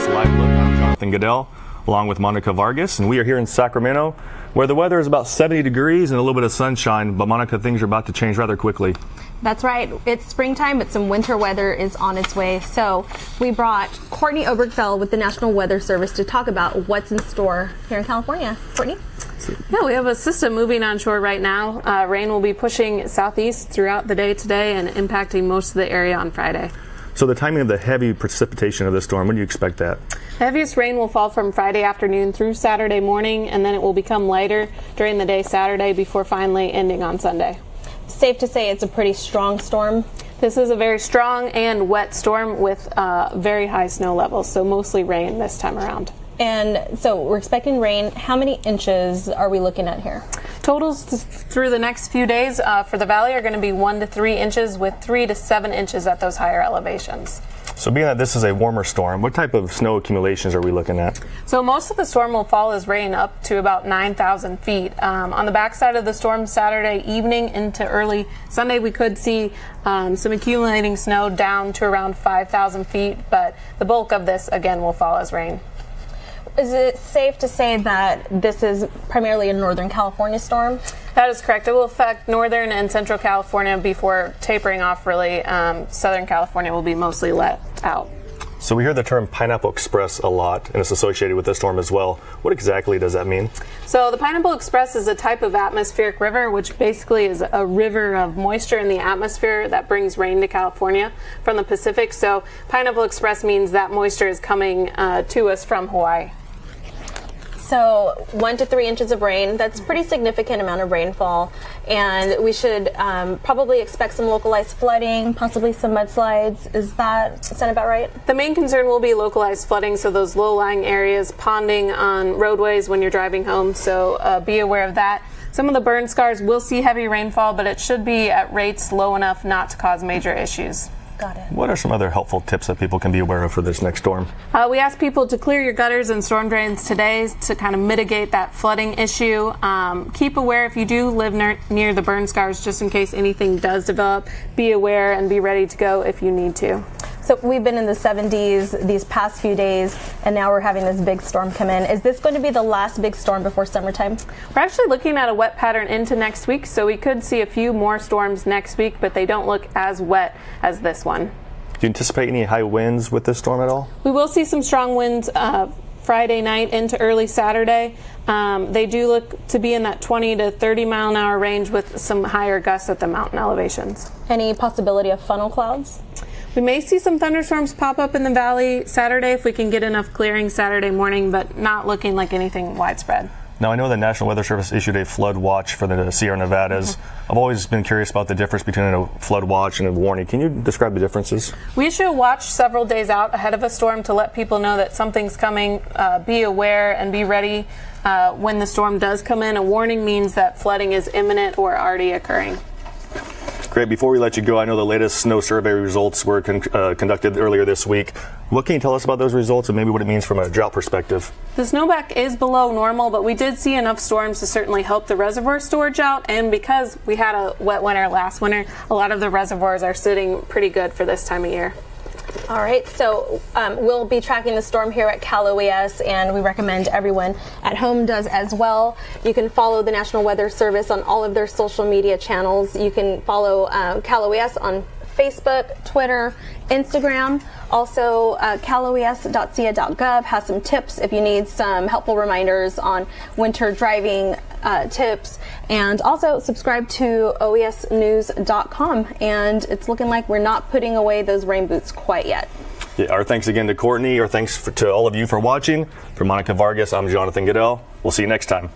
Live Look. I'm Jonathan Goodell, along with Monica Vargas, and we are here in Sacramento, where the weather is about 70 degrees and a little bit of sunshine. But Monica, things are about to change rather quickly. That's right. It's springtime, but some winter weather is on its way. So we brought Courtney Obergfell with the National Weather Service to talk about what's in store here in California. Courtney? Yeah, we have a system moving onshore right now. Rain will be pushing southeast throughout the day today and impacting most of the area on Friday. So the timing of the heavy precipitation of this storm, when do you expect that? The heaviest rain will fall from Friday afternoon through Saturday morning, and then it will become lighter during the day Saturday before finally ending on Sunday. Safe to say it's a pretty strong storm. This is a very strong and wet storm with very high snow levels, so mostly rain this time around. And so we're expecting rain. How many inches are we looking at here? Totals through the next few days for the valley are going to be 1 to 3 inches, with 3 to 7 inches at those higher elevations. So being that this is a warmer storm, what type of snow accumulations are we looking at? So most of the storm will fall as rain up to about 9,000 feet. On the backside of the storm Saturday evening into early Sunday, we could see some accumulating snow down to around 5,000 feet, but the bulk of this, again, will fall as rain. Is it safe to say that this is primarily a Northern California storm? That is correct. It will affect Northern and Central California before tapering off, really. Southern California will be mostly let out. So we hear the term Pineapple Express a lot, and it's associated with this storm as well. What exactly does that mean? So the Pineapple Express is a type of atmospheric river, which basically is a river of moisture in the atmosphere that brings rain to California from the Pacific. So Pineapple Express means that moisture is coming to us from Hawaii. So 1 to 3 inches of rain, that's a pretty significant amount of rainfall, and we should probably expect some localized flooding, possibly some mudslides. Is that sound about right? The main concern will be localized flooding, so those low-lying areas, ponding on roadways when you're driving home, so be aware of that. Some of the burn scars will see heavy rainfall, but it should be at rates low enough not to cause major issues. Got it. What are some other helpful tips that people can be aware of for this next storm? We ask people to clear your gutters and storm drains today to kind of mitigate that flooding issue. Keep aware if you do live near the burn scars, just in case anything does develop. Be aware and be ready to go if you need to. So we've been in the 70s these past few days, and now we're having this big storm come in. Is this going to be the last big storm before summertime? We're actually looking at a wet pattern into next week, so we could see a few more storms next week, but they don't look as wet as this one. Do you anticipate any high winds with this storm at all? We will see some strong winds Friday night into early Saturday. They do look to be in that 20 to 30 mile an hour range with some higher gusts at the mountain elevations. Any possibility of funnel clouds? We may see some thunderstorms pop up in the valley Saturday if we can get enough clearing Saturday morning, but not looking like anything widespread. Now, I know the National Weather Service issued a flood watch for the Sierra Nevadas. I've always been curious about the difference between a flood watch and a warning. Can you describe the differences? We issue a watch several days out ahead of a storm to let people know that something's coming. Be aware and be ready when the storm does come in. A warning means that flooding is imminent or already occurring. Great. Before we let you go, I know the latest snow survey results were conducted earlier this week. What can you tell us about those results and maybe what it means from a drought perspective? The snowpack is below normal, but we did see enough storms to certainly help the reservoir storage out. And because we had a wet winter last winter, a lot of the reservoirs are sitting pretty good for this time of year. All right, so we'll be tracking the storm here at Cal OES, and we recommend everyone at home does as well. You can follow the National Weather Service on all of their social media channels. You can follow Cal OES on Facebook, Twitter, Instagram. Also, caloes.ca.gov has some tips if you need some helpful reminders on winter driving tips. And also subscribe to oesnews.com. And it's looking like we're not putting away those rain boots quite yet. Yeah, our thanks again to Courtney. Our thanks to all of you for watching. For Monica Vargas, I'm Jonathan Goodell. We'll see you next time.